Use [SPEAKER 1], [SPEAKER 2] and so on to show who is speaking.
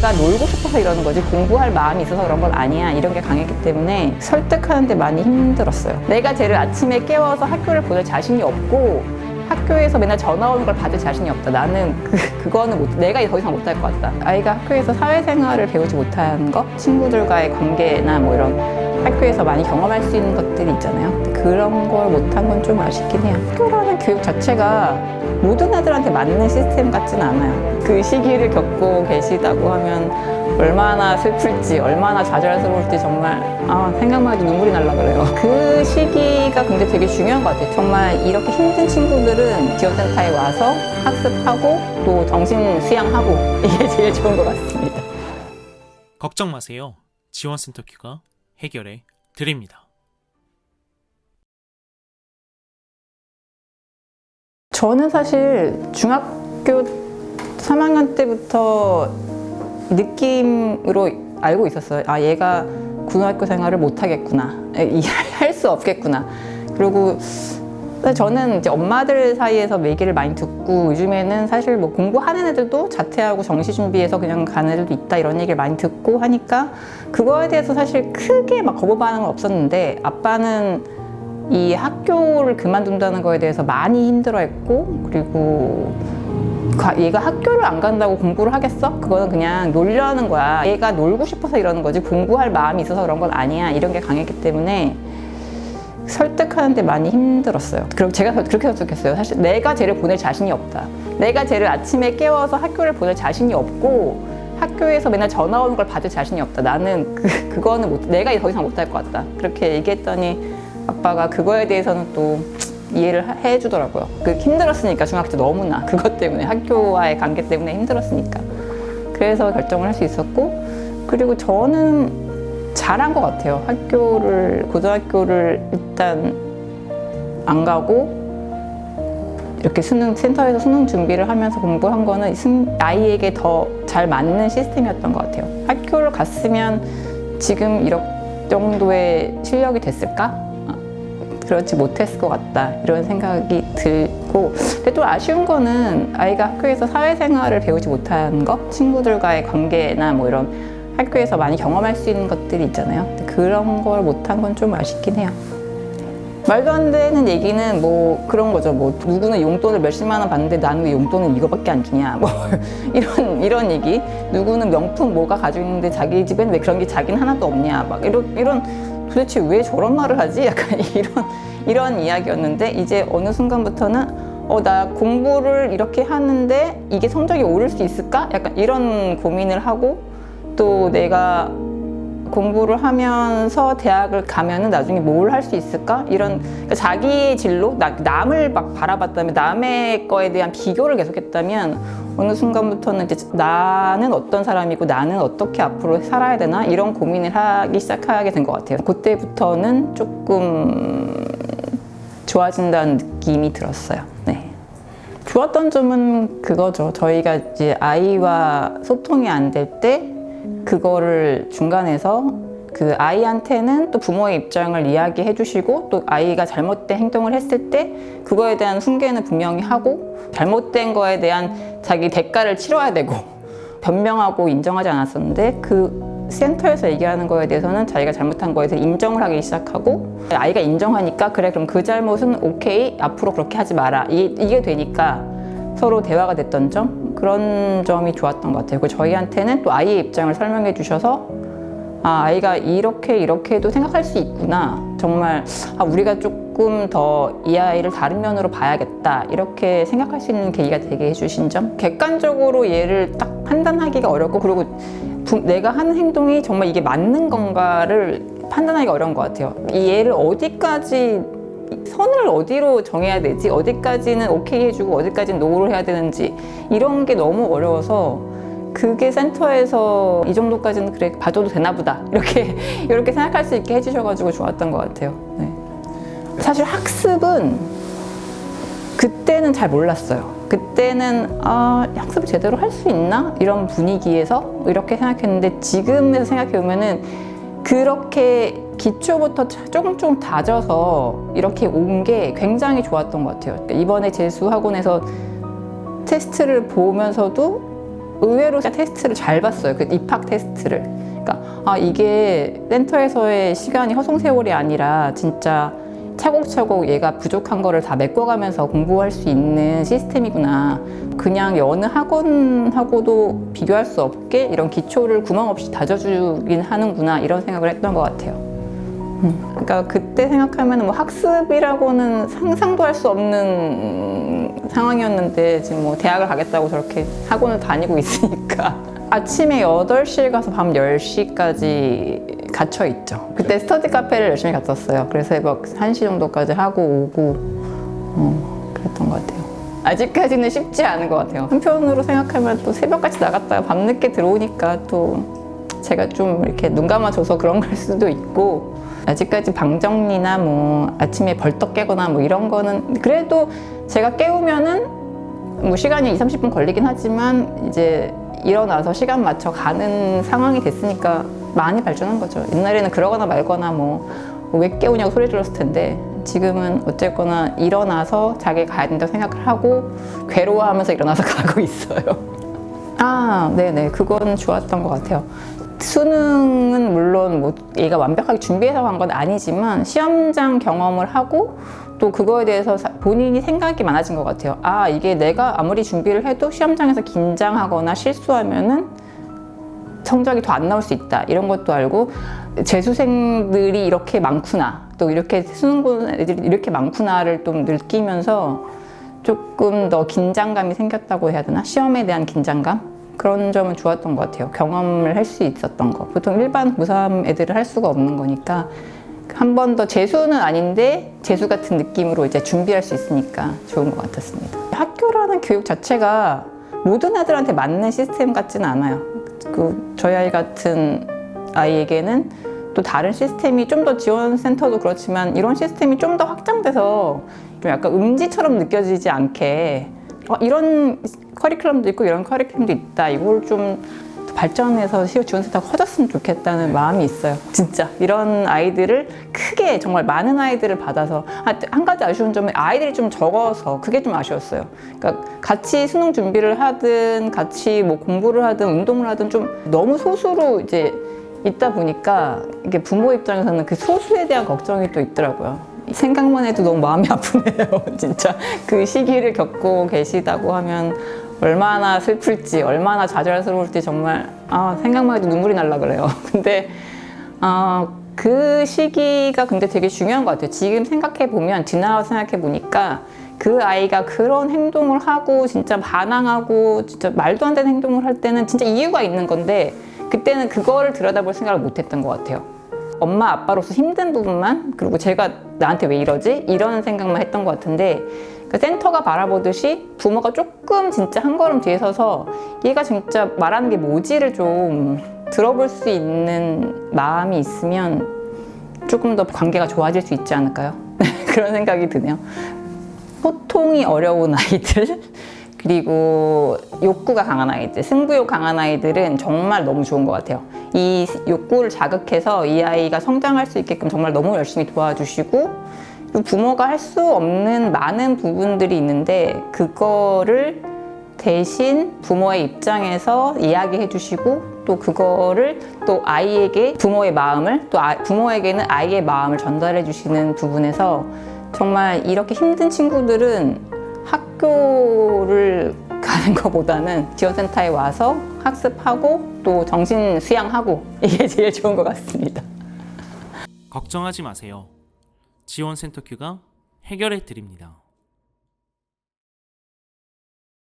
[SPEAKER 1] 내가 놀고 싶어서 이러는 거지 공부할 마음이 있어서 그런 건 아니야, 이런 게 강했기 때문에 설득하는데 많이 힘들었어요. 내가 쟤를 아침에 깨워서 학교를 보낼 자신이 없고 학교에서 맨날 전화 오는 걸 받을 자신이 없다. 나는 그거는 내가 더 이상 못할 것 같다. 아이가 학교에서 사회생활을 배우지 못한 거, 친구들과의 관계나 뭐 이런 학교에서 많이 경험할 수 있는 것들이 있잖아요. 그런 걸 못한 건 좀 아쉽긴 해요. 학교라는 교육 자체가 모든 애들한테 맞는 시스템 같진 않아요. 그 시기를 겪고 계시다고 하면 얼마나 슬플지, 얼마나 좌절스러울지 정말 생각만 해도 눈물이 날라 그래요. 그 시기가 근데 되게 중요한 것 같아요. 정말 이렇게 힘든 친구들은 지원센터에 와서 학습하고 또 정신 수양하고 이게 제일 좋은 것 같습니다.
[SPEAKER 2] 걱정 마세요. 지원센터 큐가 해결해 드립니다.
[SPEAKER 1] 저는 사실 중학교 3학년 때부터 느낌으로 알고 있었어요. 얘가 고등학교 생활을 못 하겠구나. 할 수 없겠구나. 그리고 저는 이제 엄마들 사이에서 얘기를 많이 듣고 요즘에는 사실 뭐 공부하는 애들도 자퇴하고 정시 준비해서 그냥 가는 애들도 있다 이런 얘기를 많이 듣고 하니까 그거에 대해서 사실 크게 막 거부 반응은 없었는데 아빠는 이 학교를 그만둔다는 거에 대해서 많이 힘들어했고 그리고 얘가 학교를 안 간다고 공부를 하겠어? 그거는 그냥 놀려는 거야. 얘가 놀고 싶어서 이러는 거지 공부할 마음이 있어서 그런 건 아니야, 이런 게 강했기 때문에 설득하는데 많이 힘들었어요. 그리고 제가 그렇게 설득했어요. 사실 내가 쟤를 보낼 자신이 없다. 내가 쟤를 아침에 깨워서 학교를 보낼 자신이 없고 학교에서 맨날 전화 오는 걸 받을 자신이 없다. 나는 그거는 내가 더 이상 못할 것 같다. 그렇게 얘기했더니 아빠가 그거에 대해서는 또 이해를 해주더라고요. 힘들었으니까 중학교 때 너무나 그것 때문에 학교와의 관계 때문에 힘들었으니까 그래서 결정을 할 수 있었고 그리고 저는 잘한 것 같아요. 고등학교를 일단 안 가고 이렇게 센터에서 수능 준비를 하면서 공부한 거는 아이에게 더 잘 맞는 시스템이었던 것 같아요. 학교를 갔으면 지금 이런 정도의 실력이 됐을까? 그렇지 못했을 것 같다, 이런 생각이 들고 근데 또 아쉬운 거는 아이가 학교에서 사회생활을 배우지 못한 거, 친구들과의 관계나 뭐 이런 학교에서 많이 경험할 수 있는 것들이 있잖아요. 그런 걸 못한 건 좀 아쉽긴 해요. 말도 안 되는 얘기는 뭐 그런 거죠. 뭐 누구는 용돈을 몇십만 원 받는데 나는 왜 용돈은 이거밖에 안 주냐, 뭐 이런 얘기. 누구는 명품 뭐가 가지고 있는데 자기 집엔 왜 그런 게 자기는 하나도 없냐, 막 이런 도대체 왜 저런 말을 하지? 약간 이런 이야기였는데 이제 어느 순간부터는 나 공부를 이렇게 하는데 이게 성적이 오를 수 있을까? 약간 이런 고민을 하고 또 내가 공부를 하면서 대학을 가면은 나중에 뭘 할 수 있을까? 그러니까 자기의 진로, 남을 막 바라봤다면 남의 거에 대한 비교를 계속했다면 어느 순간부터는 이제 나는 어떤 사람이고 나는 어떻게 앞으로 살아야 되나 이런 고민을 하기 시작하게 된 것 같아요. 그때부터는 조금 좋아진다는 느낌이 들었어요. 네. 좋았던 점은 그거죠. 저희가 이제 아이와 소통이 안 될 때 그거를 중간에서 그 아이한테는 또 부모의 입장을 이야기해 주시고 또 아이가 잘못된 행동을 했을 때 그거에 대한 훈계는 분명히 하고 잘못된 거에 대한 자기 대가를 치러야 되고 변명하고 인정하지 않았었는데 그 센터에서 얘기하는 거에 대해서는 자기가 잘못한 거에 대해서 인정을 하기 시작하고 아이가 인정하니까 그래 그럼 그 잘못은 오케이, 앞으로 그렇게 하지 마라, 이게 되니까 서로 대화가 됐던 점, 그런 점이 좋았던 것 같아요. 그리고 저희한테는 또 아이의 입장을 설명해 주셔서 아이가 이렇게도 생각할 수 있구나, 정말 우리가 조금 더 이 아이를 다른 면으로 봐야겠다, 이렇게 생각할 수 있는 계기가 되게 해주신 점. 객관적으로 얘를 딱 판단하기가 어렵고 그리고 내가 하는 행동이 정말 이게 맞는 건가를 판단하기가 어려운 것 같아요. 이 얘를 어디까지 선을 어디로 정해야 되지, 어디까지는 오케이 해주고 어디까지는 노를 해야 되는지 이런 게 너무 어려워서 그게 센터에서 이 정도까지는 그래 봐줘도 되나 보다 이렇게 생각할 수 있게 해주셔가지고 좋았던 것 같아요. 네. 사실 학습은 그때는 잘 몰랐어요. 그때는 학습을 제대로 할 수 있나? 이런 분위기에서 이렇게 생각했는데 지금에서 생각해보면은 그렇게 기초부터 조금 다져서 이렇게 온 게 굉장히 좋았던 것 같아요. 이번에 재수학원에서 테스트를 보면서도 의외로 테스트를 잘 봤어요. 그 입학 테스트를. 그러니까 이게 센터에서의 시간이 허송세월이 아니라 진짜 차곡차곡 얘가 부족한 거를 다 메꿔가면서 공부할 수 있는 시스템이구나. 그냥 여느 학원하고도 비교할 수 없게 이런 기초를 구멍 없이 다져주긴 하는구나, 이런 생각을 했던 것 같아요. 그러니까 그때 생각하면 뭐 학습이라고는 상상도 할 수 없는 상황이었는데 지금 뭐 대학을 가겠다고 저렇게 학원을 다니고 있으니까 아침에 8시에 가서 밤 10시까지 갇혀 있죠. 그때 스터디 카페를 열심히 갔었어요. 그래서 새벽 1시 정도까지 하고 오고 그랬던 것 같아요. 아직까지는 쉽지 않은 것 같아요. 한편으로 생각하면 또 새벽까지 나갔다가 밤늦게 들어오니까 또 제가 좀 이렇게 눈 감아줘서 그런 걸 수도 있고, 아직까지 방 정리나 뭐 아침에 벌떡 깨거나 뭐 이런 거는 그래도 제가 깨우면은 뭐 시간이 20-30분 걸리긴 하지만 이제 일어나서 시간 맞춰 가는 상황이 됐으니까 많이 발전한 거죠. 옛날에는 그러거나 말거나 뭐 왜 깨우냐고 소리 질렀을 텐데 지금은 어쨌거나 일어나서 자기 가야 된다고 생각을 하고 괴로워하면서 일어나서 가고 있어요. 네네, 그건 좋았던 것 같아요. 수능은 물론 뭐 얘가 완벽하게 준비해서 간 건 아니지만 시험장 경험을 하고 또 그거에 대해서 본인이 생각이 많아진 것 같아요. 이게 내가 아무리 준비를 해도 시험장에서 긴장하거나 실수하면은 성적이 더 안 나올 수 있다, 이런 것도 알고, 재수생들이 이렇게 많구나, 또 이렇게 수능 보는 애들이 이렇게 많구나를 좀 느끼면서 조금 더 긴장감이 생겼다고 해야 되나? 시험에 대한 긴장감? 그런 점은 좋았던 것 같아요. 경험을 할 수 있었던 거. 보통 일반 고3 애들은 할 수가 없는 거니까 한 번 더, 재수는 아닌데 재수 같은 느낌으로 이제 준비할 수 있으니까 좋은 것 같았습니다. 학교라는 교육 자체가 모든 아들한테 맞는 시스템 같지는 않아요. 저희 아이 같은 아이에게는 또 다른 시스템이 좀 더, 지원센터도 그렇지만 이런 시스템이 좀 더 확장돼서 좀 약간 음지처럼 느껴지지 않게 이런 커리큘럼도 있고 이런 커리큘럼도 있다, 이걸 좀 발전해서 지원센터가 커졌으면 좋겠다는 마음이 있어요. 진짜 이런 아이들을 크게, 정말 많은 아이들을 받아서. 한 가지 아쉬운 점은 아이들이 좀 적어서 그게 좀 아쉬웠어요. 그러니까 같이 수능 준비를 하든 같이 뭐 공부를 하든 운동을 하든 좀 너무 소수로 이제 있다 보니까 이게 부모 입장에서는 그 소수에 대한 걱정이 또 있더라고요. 생각만 해도 너무 마음이 아프네요. 진짜 그 시기를 겪고 계시다고 하면 얼마나 슬플지, 얼마나 좌절스러울지 정말 생각만 해도 눈물이 날라 그래요. 근데 그 시기가 근데 되게 중요한 것 같아요. 지금 생각해보면, 지나가서 생각해보니까 그 아이가 그런 행동을 하고 진짜 반항하고 진짜 말도 안 되는 행동을 할 때는 진짜 이유가 있는 건데 그때는 그거를 들여다볼 생각을 못 했던 것 같아요. 엄마 아빠로서 힘든 부분만, 그리고 제가 나한테 왜 이러지? 이런 생각만 했던 것 같은데, 그 센터가 바라보듯이 부모가 조금 진짜 한 걸음 뒤에 서서 얘가 진짜 말하는 게 뭐지를 좀 들어볼 수 있는 마음이 있으면 조금 더 관계가 좋아질 수 있지 않을까요? 그런 생각이 드네요. 소통이 어려운 아이들, 그리고 욕구가 강한 아이들, 승부욕 강한 아이들은 정말 너무 좋은 것 같아요. 이 욕구를 자극해서 이 아이가 성장할 수 있게끔 정말 너무 열심히 도와주시고, 부모가 할 수 없는 많은 부분들이 있는데 그거를 대신 부모의 입장에서 이야기해 주시고, 또 그거를 또 아이에게 부모의 마음을, 또 부모에게는 아이의 마음을 전달해 주시는 부분에서 정말 이렇게 힘든 친구들은 학교를 가는 것보다는 지원센터에 와서 학습하고 또 정신 수양하고, 이게 제일 좋은 것 같습니다.
[SPEAKER 2] 걱정하지 마세요. 지원센터 큐가 해결해 드립니다.